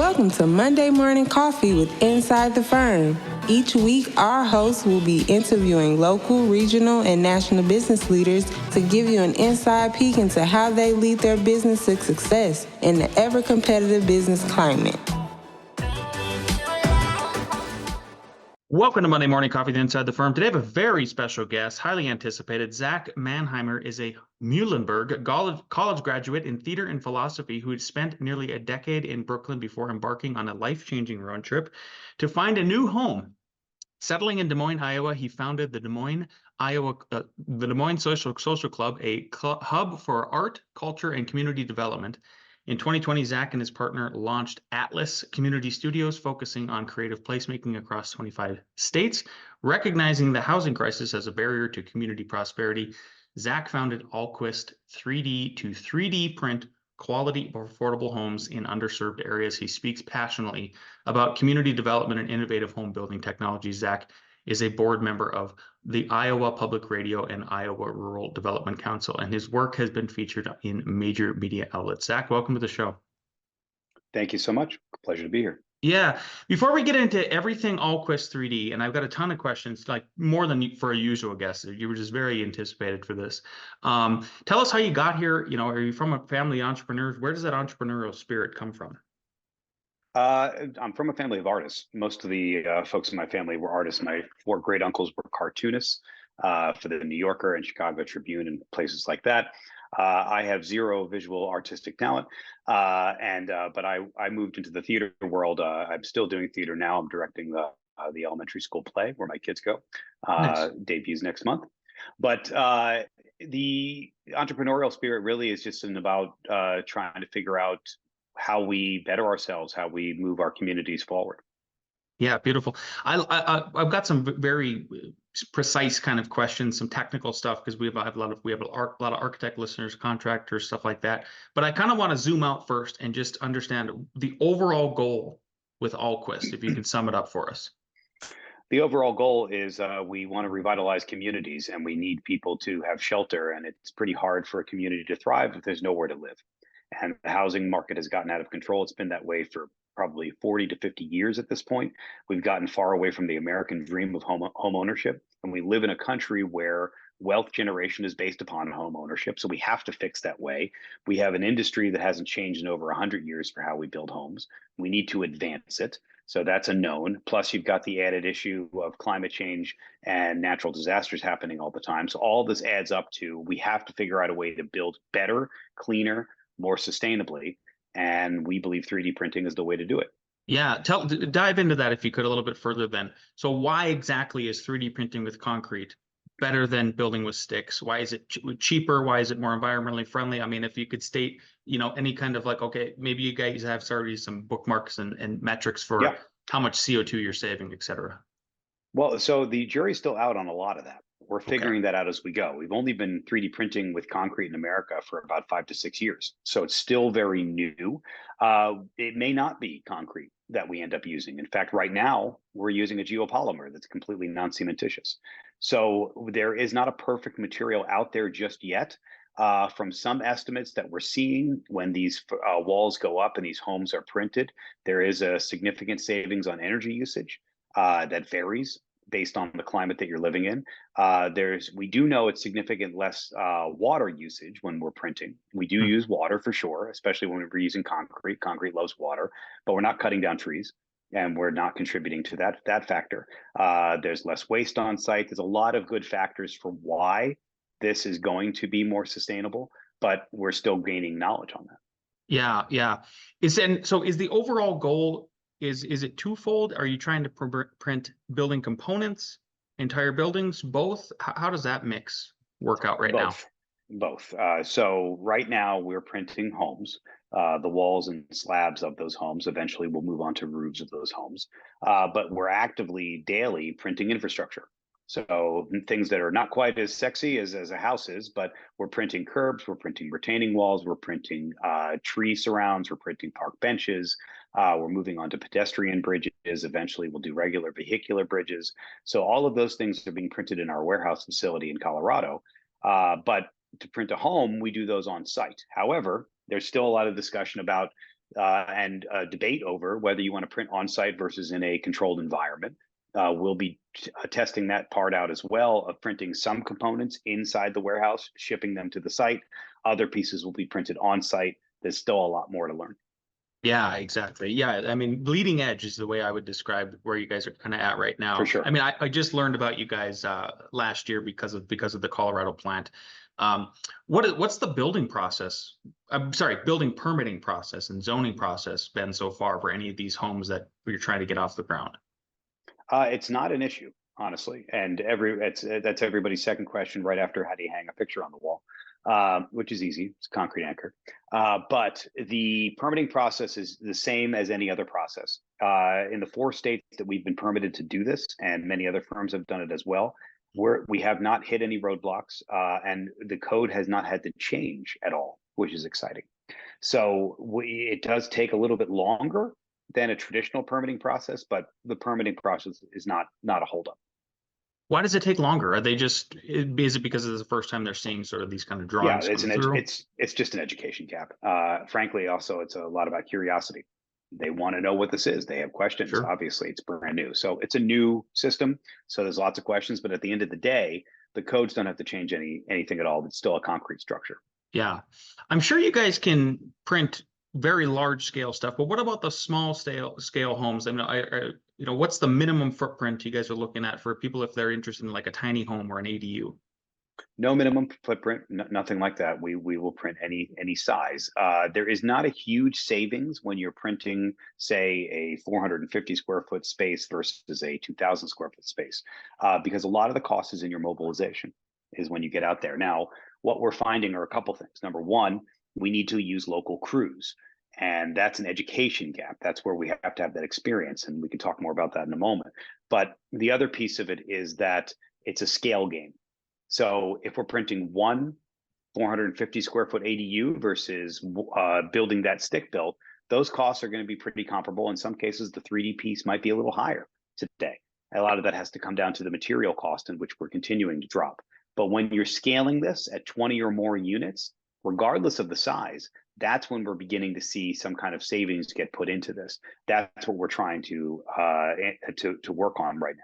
Welcome to Monday Morning Coffee with Inside the Firm. Each week, our hosts will be interviewing local, regional, and national business leaders to give you an inside peek into how they lead their business to success in the ever-competitive business climate. Welcome to Monday Morning Coffee with Inside the Firm. Today I have a very special guest, highly anticipated. Zach Mannheimer is a Muhlenberg College graduate in theater and philosophy who had spent nearly a decade in Brooklyn before embarking on a life-changing road trip to find a new home. Settling in Des Moines, Iowa, he founded the Des Moines Social Club, a hub for art, culture, and community development. In 2020, Zach and his partner launched Atlas Community Studios, focusing on creative placemaking across 25 states. Recognizing the housing crisis as a barrier to community prosperity, Zach founded Alquist 3D to 3D print quality, affordable homes in underserved areas. He speaks passionately about community development and innovative home building technologies. Zach is a board member of the Iowa Public Radio and Iowa Rural Development Council, and his work has been featured in major media outlets. Zach, welcome to the show. Thank you so much. Pleasure to be here. Yeah. Before we get into everything Alquist 3D, and I've got a ton of questions, like more than for a usual guest. You were just very anticipated for this. Tell us how you got here. You know, are you from a family of entrepreneurs? Where does that entrepreneurial spirit come from? I'm from a family of artists. Most of the folks in my family were artists. My four great uncles were cartoonists for the New Yorker and Chicago Tribune and places like that. I have zero visual artistic talent, but I moved into the theater world. I'm still doing theater now. I'm directing the elementary school play where my kids go. Nice. Debuts next month. But the entrepreneurial spirit really is just about trying to figure out how we better ourselves, how we move our communities forward. Yeah, beautiful. I've got some very precise kind of questions, some technical stuff, because we have a lot of architect listeners, contractors, stuff like that. But I kind of want to zoom out first and just understand the overall goal with Alquist, if you can sum it up for us. The overall goal is we want to revitalize communities, and we need people to have shelter. And it's pretty hard for a community to thrive if there's nowhere to live. And the housing market has gotten out of control. It's been that way for probably 40 to 50 years at this point. We've gotten far away from the American dream of home ownership. And we live in a country where wealth generation is based upon home ownership. So we have to fix that way. We have an industry that hasn't changed in over 100 years for how we build homes. We need to advance it. So that's a known. Plus, you've got the added issue of climate change and natural disasters happening all the time. So all this adds up to we have to figure out a way to build better, cleaner, more sustainably, and we believe 3D printing is the way to do it. Yeah, dive into that if you could a little bit further then. So why exactly is 3D printing with concrete better than building with sticks? Why is it cheaper? Why is it more environmentally friendly? I mean, if you could state, any kind of like, okay, maybe you guys have already some bookmarks and metrics for how much CO2 you're saving, et cetera. Well, so the jury's still out on a lot of that. We're figuring that out as we go. We've only been 3D printing with concrete in America for about 5 to 6 years. So it's still very new. It may not be concrete that we end up using. In fact, right now, we're using a geopolymer that's completely non-cementitious. So there is not a perfect material out there just yet. From some estimates that we're seeing when these walls go up and these homes are printed, there is a significant savings on energy usage that varies based on the climate that you're living in. We do know it's significant less water usage when we're printing. We do use water for sure, especially when we're using concrete. Concrete loves water, but we're not cutting down trees and we're not contributing to that factor. There's less waste on site. There's a lot of good factors for why this is going to be more sustainable, but we're still gaining knowledge on that. Yeah. Is the overall goal, is it twofold? Are you trying to print building components, entire buildings, both? How does that mix work out right now? Both. So right now we're printing homes, the walls and slabs of those homes. Eventually we'll move on to roofs of those homes. But we're actively daily printing infrastructure. So things that are not quite as sexy as a house is, but we're printing curbs, we're printing retaining walls, we're printing tree surrounds, we're printing park benches. We're moving on to pedestrian bridges. Eventually, we'll do regular vehicular bridges. So all of those things are being printed in our warehouse facility in Colorado. But to print a home, we do those on site. However, there's still a lot of discussion about and debate over whether you want to print on-site versus in a controlled environment. We'll be testing that part out as well, of printing some components inside the warehouse, shipping them to the site. Other pieces will be printed on-site. There's still a lot more to learn. Yeah, exactly. Yeah, I mean, bleeding edge is the way I would describe where you guys are kind of at right now. For sure. I mean, I just learned about you guys last year because of the Colorado plant. What's the building process? I'm sorry, building permitting process and zoning process been so far for any of these homes that you're trying to get off the ground? It's not an issue, honestly, and that's everybody's second question right after how do you hang a picture on the wall, which is easy. It's a concrete anchor. But the permitting process is the same as any other process. In the 4 states that we've been permitted to do this, and many other firms have done it as well, we have not hit any roadblocks, and the code has not had to change at all, which is exciting. So it does take a little bit longer than a traditional permitting process, but the permitting process is not a holdup. Why does it take longer? Are they just, is it because it's the first time they're seeing sort of these kind of Yeah, drawings come through? it's just an education gap. Frankly, also it's a lot about curiosity. They want to know what this is. They have questions. Sure. Obviously, it's brand new, so it's a new system. So there's lots of questions, but at the end of the day, the codes don't have to change anything at all. It's still a concrete structure. Yeah, I'm sure you guys can print very large scale stuff, but what about the small scale homes? I mean, what's the minimum footprint you guys are looking at for people if they're interested in like a tiny home or an ADU? No minimum footprint, nothing like that. We will print any size. There is not a huge savings when you're printing, say, a 450 square foot space versus a 2,000 square foot space, because a lot of the cost is in your mobilization, is when you get out there. Now, what we're finding are a couple things. Number one, we need to use local crews, and that's an education gap. That's where we have to have that experience, and we can talk more about that in a moment. But the other piece of it is that it's a scale game. So if we're printing one 450 square foot ADU versus building that stick built, those costs are going to be pretty comparable. In some cases, the 3D piece might be a little higher today. A lot of that has to come down to the material cost, in which we're continuing to drop. But when you're scaling this at 20 or more units, regardless of the size, that's when we're beginning to see some kind of savings get put into this. That's what we're trying to work on right now.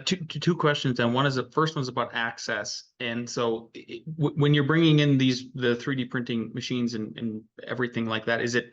Two questions, and one is the first one's about access. And so when you're bringing in the 3D printing machines and everything like that, is it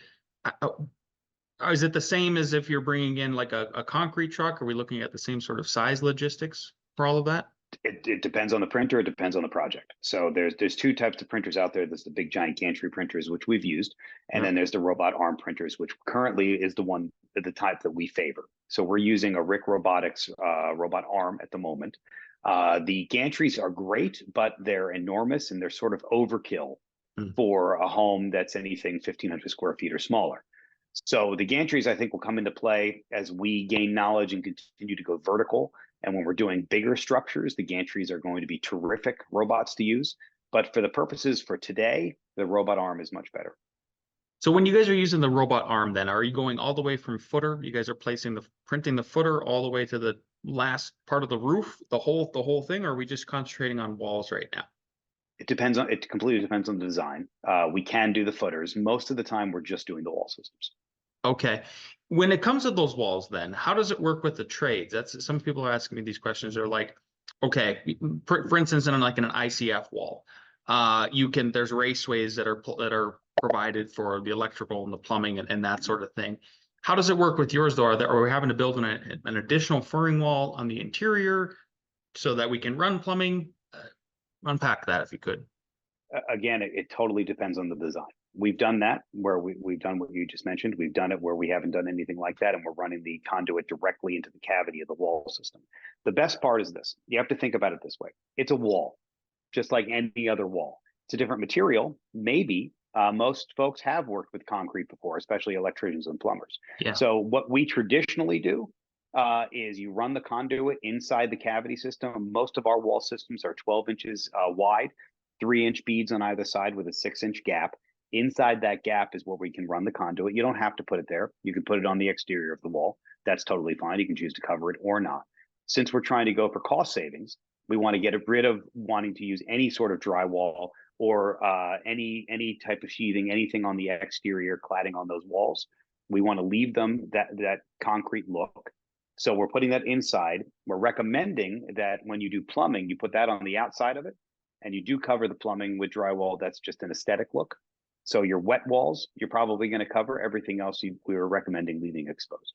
the same as if you're bringing in like a concrete truck? Are we looking at the same sort of size logistics for all of that? It depends on the printer. It depends on the project. So there's 2 types of printers out there. There's the big giant gantry printers, which we've used, and then there's the robot arm printers, which currently is the type that we favor. So we're using a RIC Robotics robot arm at the moment. The gantries are great, but they're enormous and they're sort of overkill for a home that's anything 1,500 square feet or smaller. So the gantries, I think, will come into play as we gain knowledge and continue to go vertical. And when we're doing bigger structures, the gantries are going to be terrific robots to use. But for the purposes for today, the robot arm is much better. So when you guys are using the robot arm, then are you going all the way from footer? You guys are printing the footer all the way to the last part of the roof, the whole thing, or are we just concentrating on walls right now? It completely depends on the design. We can do the footers. Most of the time, we're just doing the wall systems. Okay. When it comes to those walls, then how does it work with the trades? That's some people are asking me these questions. They're like, okay, for instance, in an ICF wall, there's raceways that are provided for the electrical and the plumbing and that sort of thing. How does it work with yours though? Are we having to build an additional furring wall on the interior so that we can run plumbing? Unpack that if you could. Again, it totally depends on the design. We've done that where we've done what you just mentioned. We've done it where we haven't done anything like that, and we're running the conduit directly into the cavity of the wall system. The best part is this. You have to think about it this way. It's a wall, just like any other wall. It's a different material. Maybe most folks have worked with concrete before, especially electricians and plumbers. Yeah. So what we traditionally do is you run the conduit inside the cavity system. Most of our wall systems are 12 inches wide, 3-inch beads on either side with a 6-inch gap. Inside that gap is where we can run the conduit. You don't have to put it there. You can put it on the exterior of the wall. That's totally fine. You can choose to cover it or not. Since we're trying to go for cost savings, we want to get rid of wanting to use any sort of drywall or any type of sheathing, anything on the exterior, cladding on those walls. We want to leave them that concrete look. So we're putting that inside. We're recommending that when you do plumbing, you put that on the outside of it, and you do cover the plumbing with drywall. That's just an aesthetic look. So your wet walls, you're probably going to cover. Everything else we were recommending leaving exposed.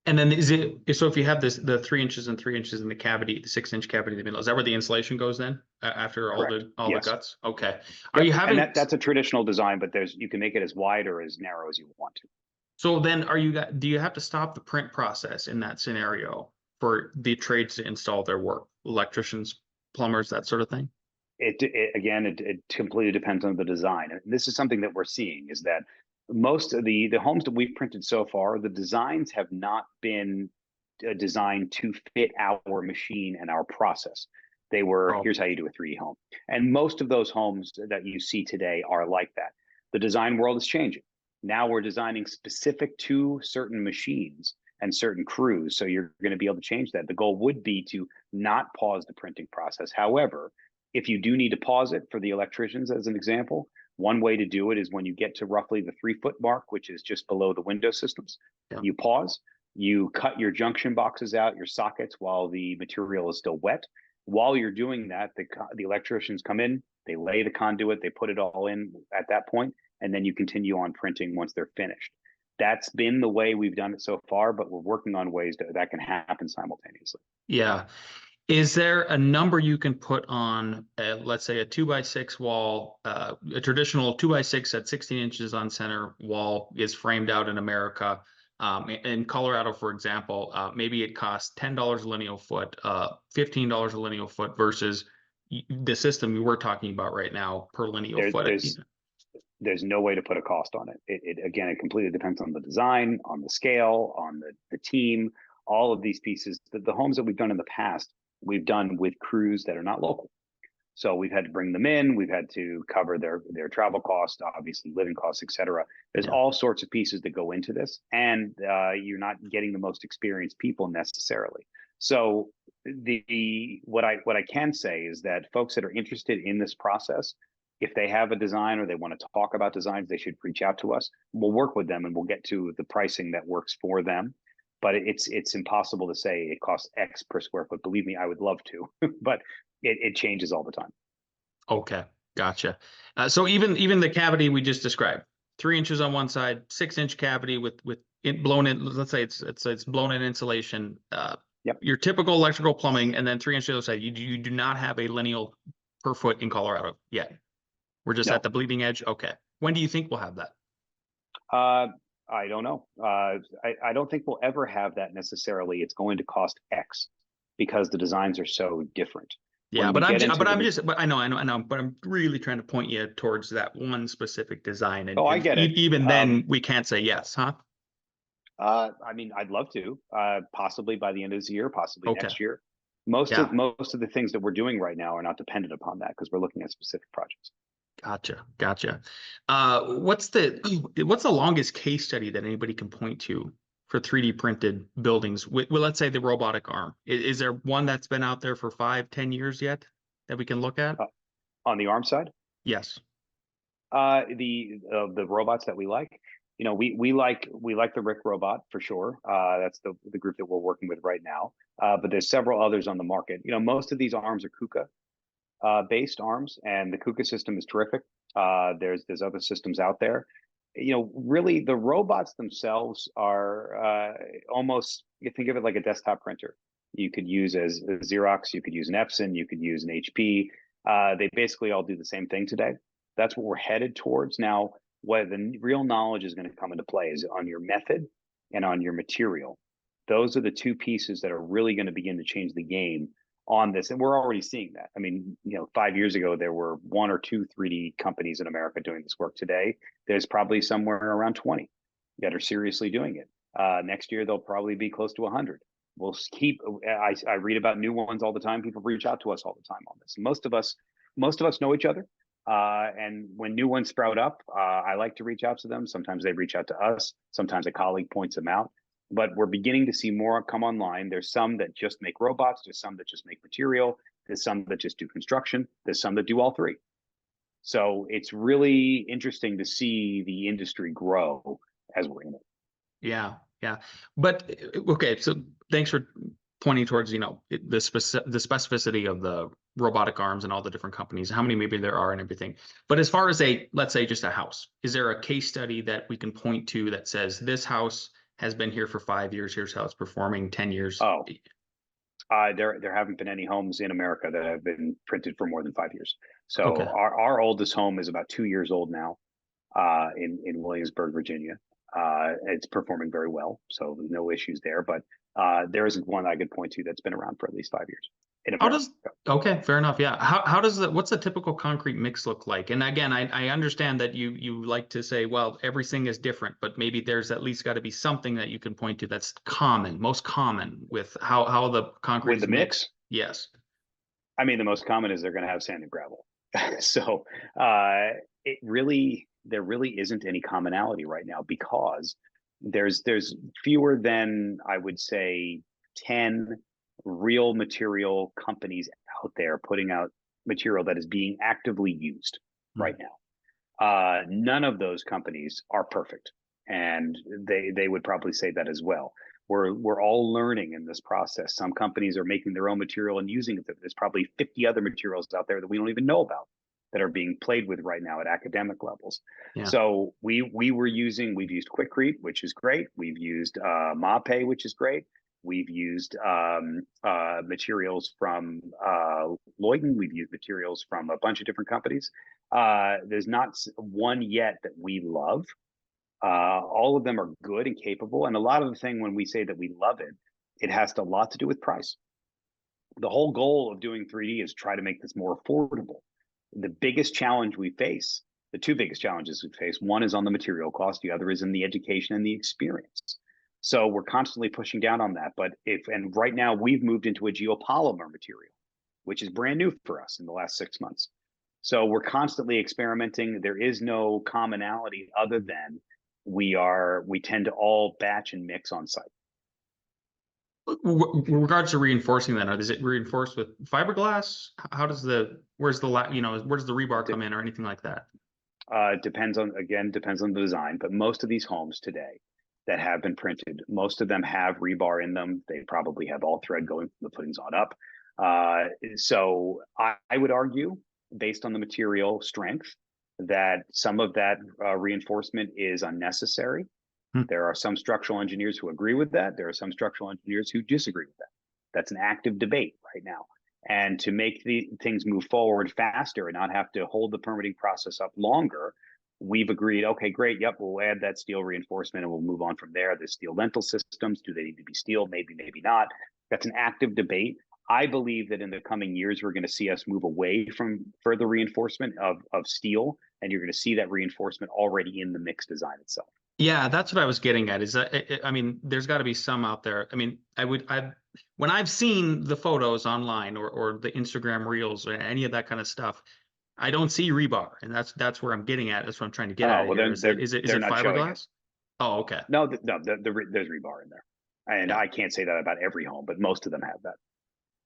And then is it, so if you have this, the 3 inches and 3 inches in the cavity, the 6-inch cavity in the middle, is that where the insulation goes then after all Correct. all Yes. the guts? Okay. Are Yep. you having, And that's a traditional design, but you can make it as wide or as narrow as you want to. so then do you have to stop the print process in that scenario for the trades to install their work? Electricians, plumbers, that sort of thing? It completely depends on the design. And this is something that we're seeing, is that most of the homes that we've printed so far, the designs have not been designed to fit our machine and our process. They were, here's how you do a 3D home. And most of those homes that you see today are like that. The design world is changing. Now we're designing specific to certain machines and certain crews. So you're going to be able to change that. The goal would be to not pause the printing process. However, if you do need to pause it, for the electricians, as an example, one way to do it is when you get to roughly the 3-foot mark, which is just below the window systems, you pause, you cut your junction boxes out, your sockets, while the material is still wet. While you're doing that, the electricians come in, they lay the conduit, they put it all in at that point, and then you continue on printing once they're finished. That's been the way we've done it so far, but we're working on ways that can happen simultaneously. Yeah. Is there a number you can put on, let's say, a 2x6 wall, a traditional 2x6 at 16 inches on center wall is framed out in America? In Colorado, for example, maybe it costs $10 a lineal foot, $15 a lineal foot versus the system we were talking about right now per lineal foot. There's no way to put a cost on it. It completely depends on the design, on the scale, on the team, all of these pieces. The homes that we've done in the past, we've done with crews that are not local. So we've had to bring them in. We've had to cover their travel costs, obviously living costs, et cetera. There's all sorts of pieces that go into this, and you're not getting the most experienced people necessarily. So what I can say is that folks that are interested in this process, if they have a design or they want to talk about designs, they should reach out to us. We'll work with them and we'll get to the pricing that works for them. But it's impossible to say it costs X per square foot. Believe me, I would love to, but it changes all the time. Okay, gotcha. So even the cavity we just described, 3 inches on one side, 6-inch cavity with it blown in. Let's say it's blown in insulation. Your typical electrical plumbing, and then 3 inches on the other side. You do not have a lineal per foot in Colorado yet. We're just at the bleeding edge. Okay. When do you think we'll have that? I don't know. I don't think we'll ever have that necessarily. It's going to cost X because the designs are so different. Yeah, but I know, but I'm really trying to point you towards that one specific design. And, I get it. Even then, we can't say yes, huh? I mean, I'd love to, possibly by the end of this year, possibly next year. Most of the things that we're doing right now are not dependent upon that because we're looking at specific projects. Gotcha. What's the longest case study that anybody can point to for 3D printed buildings? Well, let's say the robotic arm. Is there one that's been out there for 5-10 years yet that we can look at? On the arm side? Yes. The robots that we like, we like the Rick robot for sure. That's the group that we're working with right now. But there's several others on the market. Most of these arms are KUKA based arms, and the KUKA system is terrific. There's other systems out there. Really the robots themselves are almost, you think of it like a desktop printer. You could use as Xerox, you could use an Epson, you could use an HP. They basically all do the same thing today. That's what we're headed towards. Now, what the real knowledge is going to come into play is on your method and on your material. Those are the two pieces that are really going to begin to change the game on this. And we're already seeing that. I mean, 5 years ago, there were 1 or 2 3D companies in America doing this work. Today, there's probably somewhere around 20 that are seriously doing it. Next year, there'll probably be close to 100. We'll keep, I read about new ones all the time. People reach out to us all the time on this. Most of us know each other. And when new ones sprout up, I like to reach out to them. Sometimes they reach out to us. Sometimes a colleague points them out. But we're beginning to see more come online. There's some that just make robots. There's some that just make material. There's some that just do construction. There's some that do all three. So it's really interesting to see the industry grow as we're in it. Yeah, yeah. But okay, so thanks for pointing towards, the specificity of the robotic arms and all the different companies, how many maybe there are and everything. But as far as let's say just a house, is there a case study that we can point to that says this house has been here for 5 years, here's how it's performing, 10 years? Oh, there haven't been any homes in America that have been printed for more than 5 years. So Okay. our oldest home is about 2 years old now, in Williamsburg, Virginia. It's performing very well, so no issues there. But there isn't one I could point to that's been around for at least 5 years in How America. okay, fair enough. Yeah. How does what's the typical concrete mix look like? And again, I understand that you like to say, well, everything is different, but maybe there's at least got to be something that you can point to that's most common with how the concrete With is the mix, Yes. I mean, the most common is they're going to have sand and gravel. So there really isn't any commonality right now, because there's fewer than, I would say, 10 real material companies out there putting out material that is being actively used right now. None of those companies are perfect, and they would probably say that as well. We're all learning in this process. Some companies are making their own material and using it. There's probably 50 other materials out there that we don't even know about that are being played with right now at academic levels. Yeah. So we've used Quikrete, which is great. We've used Mape, which is great. We've used materials from Leuten. We've used materials from a bunch of different companies. There's not one yet that we love. All of them are good and capable. And a lot of the thing, when we say that we love it, it has a lot to do with price. The whole goal of doing 3D is try to make this more affordable. The biggest challenge we face, the two biggest challenges we face, one is on the material cost, the other is in the education and the experience. So we're constantly pushing down on that. And right now we've moved into a geopolymer material, which is brand new for us in the last 6 months. So we're constantly experimenting. There is no commonality other than we tend to all batch and mix on site. With regards to reinforcing that, is it reinforced with fiberglass? How does where's the rebar come in or anything like that? Depends on the design, but most of these homes today that have been printed, most of them have rebar in them. They probably have all thread going from the footings on up. So I would argue, based on the material strength, that some of that reinforcement is unnecessary. There are some structural engineers who agree with that. There are some structural engineers who disagree with that. That's an active debate right now. And to make the things move forward faster and not have to hold the permitting process up longer, we've agreed, okay, great, yep, we'll add that steel reinforcement and we'll move on from there. The steel lentil systems, do they need to be steel? Maybe, maybe not. That's an active debate. I believe that in the coming years, we're going to see us move away from further reinforcement of steel, and you're going to see that reinforcement already in the mix design itself. Yeah, that's what I was getting at. Is that I mean, there's got to be some out there. I mean, when I've seen the photos online or the Instagram reels or any of that kind of stuff, I don't see rebar, and that's where I'm getting at. That's what I'm trying to get at. Well, Here. Is it fiberglass? Oh, okay. No, there's rebar in there, and yeah. I can't say that about every home, but most of them have that.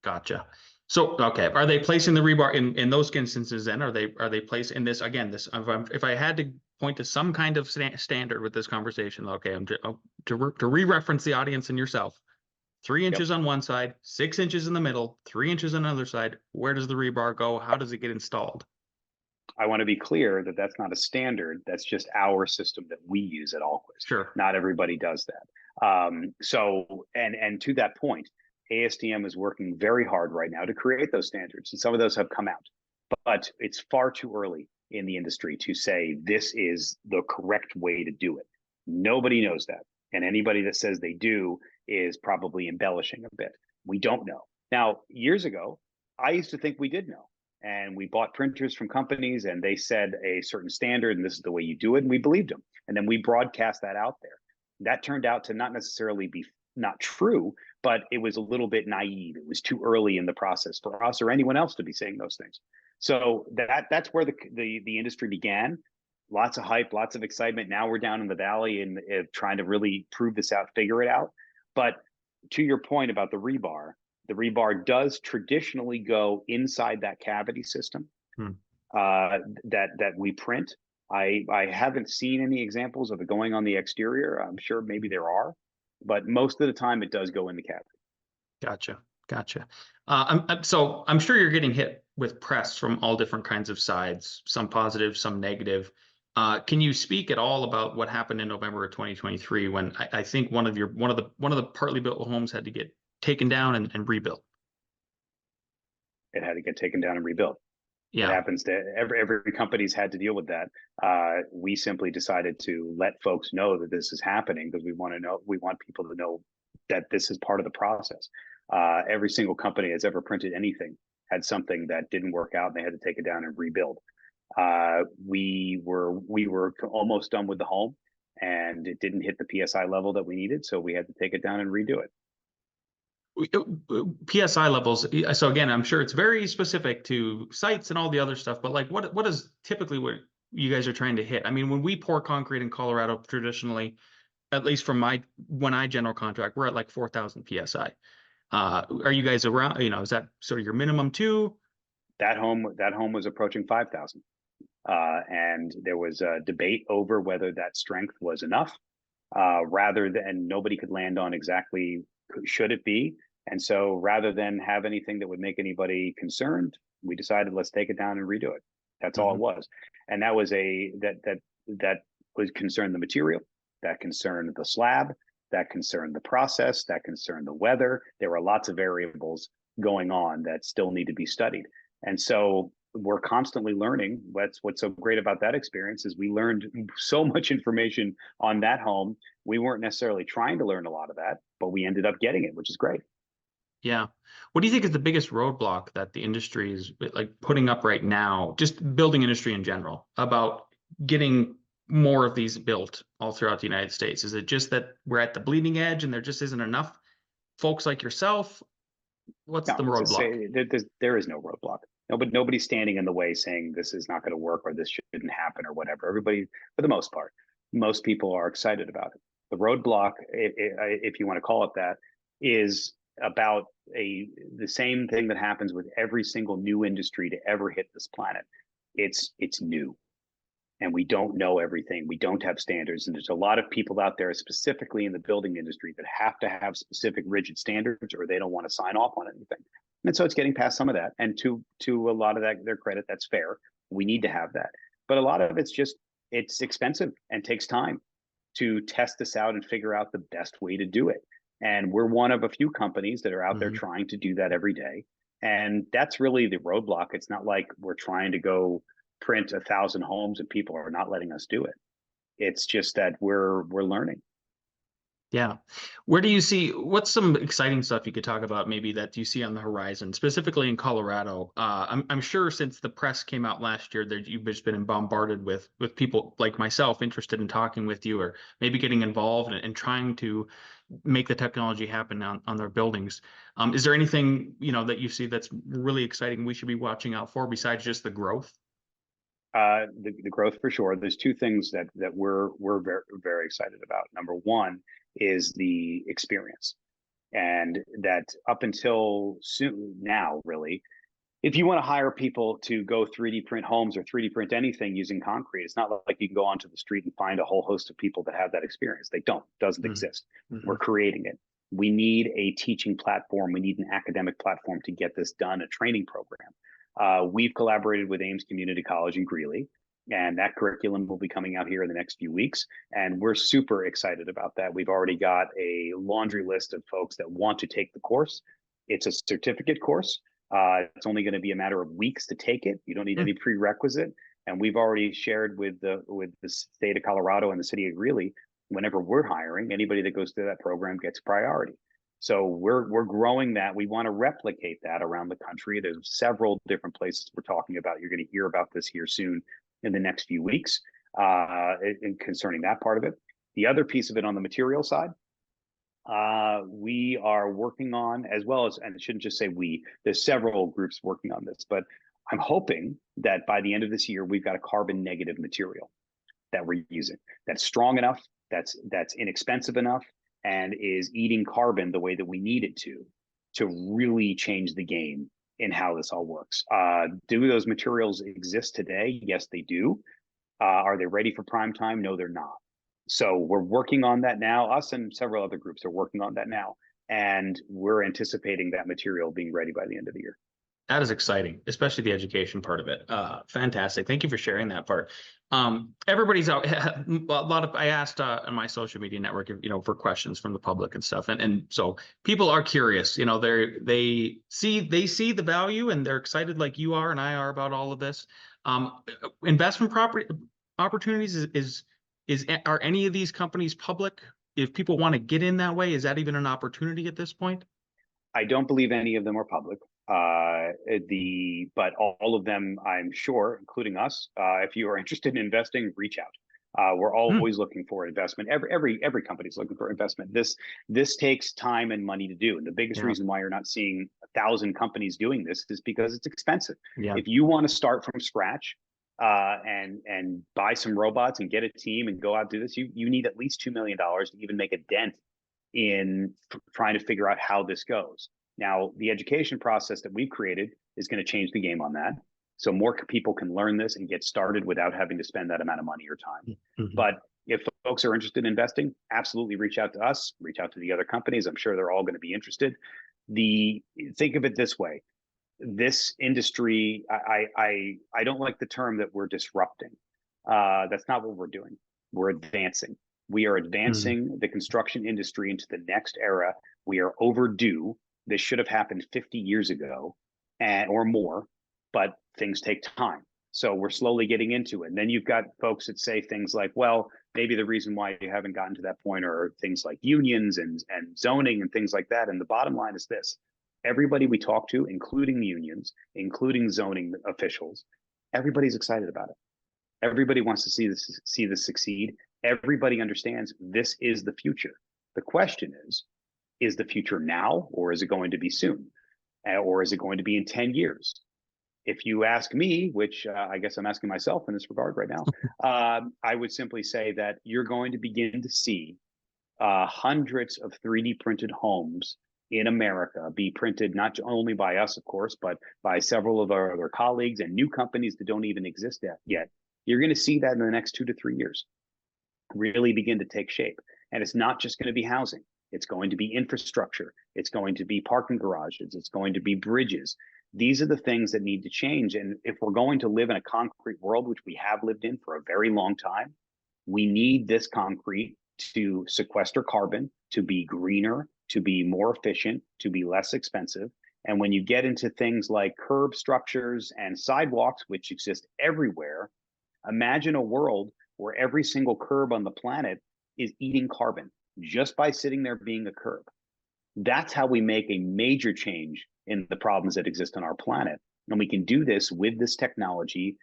Gotcha. So, okay, are they placing the rebar in those instances? Then are they placing in this again? If I had to point to some kind of standard with this conversation, okay, to re-reference the audience and yourself, 3 inches on one side, 6 inches in the middle, 3 inches on another side. Where does the rebar go? How does it get installed? I want to be clear that that's not a standard. That's just our system that we use at Alquist. Sure. Not everybody does that. So to that point, ASTM is working very hard right now to create those standards, and some of those have come out, but it's far too early in the industry to say this is the correct way to do it. Nobody knows that, and anybody that says they do is probably embellishing a bit. We don't know. Now, years ago, I used to think we did know, and we bought printers from companies and they said a certain standard and this is the way you do it, and we believed them, and then we broadcast that out there. That turned out to not necessarily be not true, but it was a little bit naive. It was too early in the process for us or anyone else to be saying those things. So that's where the industry began. Lots of hype, lots of excitement. Now we're down in the valley and trying to really prove this out, figure it out. But to your point about the rebar does traditionally go inside that cavity system. that we print. I haven't seen any examples of it going on the exterior. I'm sure maybe there are, but most of the time it does go in the cavity. Gotcha. Gotcha. So I'm sure you're getting hit with press from all different kinds of sides, some positive, some negative. Can you speak at all about what happened in November of 2023 when I think one of the partly built homes had to get taken down and rebuilt? It had to get taken down and rebuilt. It Yeah. happens to every company's had to deal with that. We simply decided to let folks know that this is happening because we want people to know that this is part of the process. Every single company that's ever printed anything had something that didn't work out and they had to take it down and rebuild. We were almost done with the home and it didn't hit the PSI level that we needed, so we had to take it down and redo it. PSI levels. So again, I'm sure it's very specific to sites and all the other stuff, but like what is typically what you guys are trying to hit? I mean, when we pour concrete in Colorado, traditionally, at least from when I general contract, we're at like 4,000 PSI. Are you guys around, is that sort of your minimum too? That home was approaching 5,000. And there was a debate over whether that strength was enough, rather than nobody could land on exactly should it be. And so rather than have anything that would make anybody concerned, we decided let's take it down and redo it. That's all it was. And that was that was concerned the material, that concerned the slab, that concerned the process, that concerned the weather. There were lots of variables going on that still need to be studied. And so we're constantly learning. What's so great about that experience is we learned so much information on that home. We weren't necessarily trying to learn a lot of that, but we ended up getting it, which is great. Yeah. What do you think is the biggest roadblock that the industry is like putting up right now, just building industry in general, about getting more of these built all throughout the United States? Is it just that we're at the bleeding edge and there just isn't enough folks like yourself? What's the No, roadblock? there is no roadblock. Nobody's standing in the way saying this is not going to work or this shouldn't happen or whatever. Everybody, for the most part, most people are excited about it. The roadblock, if you want to call it that, is about the same thing that happens with every single new industry to ever hit this planet. It's new, and we don't know everything. We don't have standards, and there's a lot of people out there, specifically in the building industry, that have to have specific rigid standards, or they don't want to sign off on anything. And so it's getting past some of that. And to a lot of that, their credit, that's fair. We need to have that, but a lot of it's expensive and takes time to test this out and figure out the best way to do it. And we're one of a few companies that are out there trying to do that every day. And that's really the roadblock. It's not like we're trying to go print 1,000 homes and people are not letting us do it. It's just that we're learning. Yeah. Where do you see, what's some exciting stuff you could talk about maybe that you see on the horizon, specifically in Colorado? I'm sure since the press came out last year that you've just been bombarded with people like myself interested in talking with you or maybe getting involved and trying to make the technology happen on their buildings. Is there anything, that you see that's really exciting we should be watching out for besides just the growth? The growth for sure. There's two things that we're very, very excited about. Number one is the experience, and that up until soon now, really, if you want to hire people to go 3D print homes or 3D print anything using concrete, it's not like you can go onto the street and find a whole host of people that have that experience. They don't. It doesn't exist. We're creating it. We need a teaching platform. We need an academic platform to get this done, a training program. We've collaborated with Ames Community College in Greeley, and that curriculum will be coming out here in the next few weeks. And we're super excited about that. We've already got a laundry list of folks that want to take the course. It's a certificate course. It's only going to be a matter of weeks to take it. You don't need any prerequisite. And we've already shared with the state of Colorado and the city of Greeley, whenever we're hiring, anybody that goes through that program gets priority. So we're growing that. We want to replicate that around the country. There's several different places we're talking about. You're going to hear about this here soon in the next few weeks, concerning that part of it. The other piece of it on the material side, we are working on, as well as, and I shouldn't just say we, there's several groups working on this, but I'm hoping that by the end of this year, we've got a carbon negative material that we're using that's strong enough, that's inexpensive enough, and is eating carbon the way that we need it to really change the game in how this all works. Do those materials exist today? Yes, they do. Are they ready for prime time? No, they're not. So we're working on that now. Us and several other groups are working on that now. And we're anticipating that material being ready by the end of the year. That is exciting, especially the education part of it. Fantastic. Thank you for sharing that part. Everybody's out. A lot of I asked on my social media network, for questions from the public and stuff, and so people are curious. They see the value and they're excited like you are and I are about all of this. Investment property opportunities are any of these companies public? If people want to get in that way, is that even an opportunity at this point? I don't believe any of them are public. But all of them, I'm sure, including us, if you are interested in investing, reach out. We're always looking for investment. Every company's looking for investment. This takes time and money to do. And the biggest reason why you're not seeing 1,000 companies doing this is because it's expensive. Yeah. If you want to start from scratch and buy some robots and get a team and go out and do this, you need at least $2 million to even make a dent in trying to figure out how this goes. Now, the education process that we've created is going to change the game on that. So more people can learn this and get started without having to spend that amount of money or time. But if folks are interested in investing, absolutely reach out to us, reach out to the other companies. I'm sure they're all going to be interested. Think of it this way. This industry, I don't like the term that we're disrupting. That's not what we're doing. We're advancing. We are advancing the construction industry into the next era. We are overdue. This should have happened 50 years ago or more, but things take time. So we're slowly getting into it. And then you've got folks that say things like, well, maybe the reason why you haven't gotten to that point are things like unions and zoning and things like that. And the bottom line is this. Everybody we talk to, including unions, including zoning officials, everybody's excited about it. Everybody wants to see this succeed. Everybody understands this is the future. The question is the future now, or is it going to be soon? Or is it going to be in 10 years? If you ask me, which I guess I'm asking myself in this regard right now, I would simply say that you're going to begin to see hundreds of 3D printed homes in America be printed not only by us, of course, but by several of our other colleagues and new companies that don't even exist yet. You're going to see that in the next 2 to 3 years really begin to take shape. And it's not just going to be housing. It's going to be infrastructure. It's going to be parking garages. It's going to be bridges. These are the things that need to change. And if we're going to live in a concrete world, which we have lived in for a very long time, we need this concrete to sequester carbon, to be greener, to be more efficient, to be less expensive. And when you get into things like curb structures and sidewalks, which exist everywhere, imagine a world where every single curb on the planet is eating carbon just by sitting there being a curb. That's how we make a major change in the problems that exist on our planet. And we can do this with this technology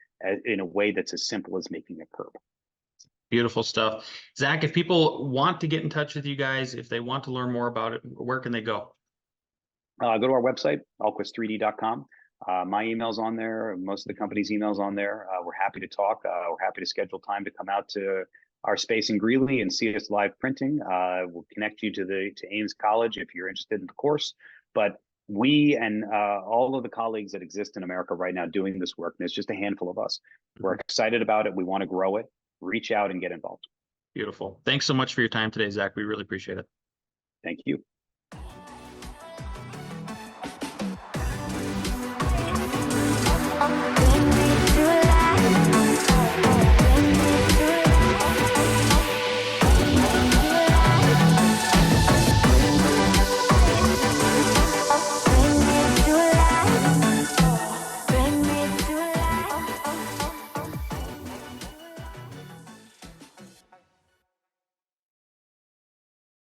in a way that's as simple as making a curb. Beautiful stuff. Zach, if people want to get in touch with you guys, if they want to learn more about it, where can they go? Go to our website, alquist3d.com. My email's on there. Most of the company's email's on there. We're happy to talk. We're happy to schedule time to come out to our space in Greeley and see us live printing. We'll connect you to Ames College if you're interested in the course. But we and all of the colleagues that exist in America right now doing this work, and it's just a handful of us. We're excited about it. We want to grow it. Reach out and get involved. Beautiful. Thanks so much for your time today, Zach. We really appreciate it. Thank you.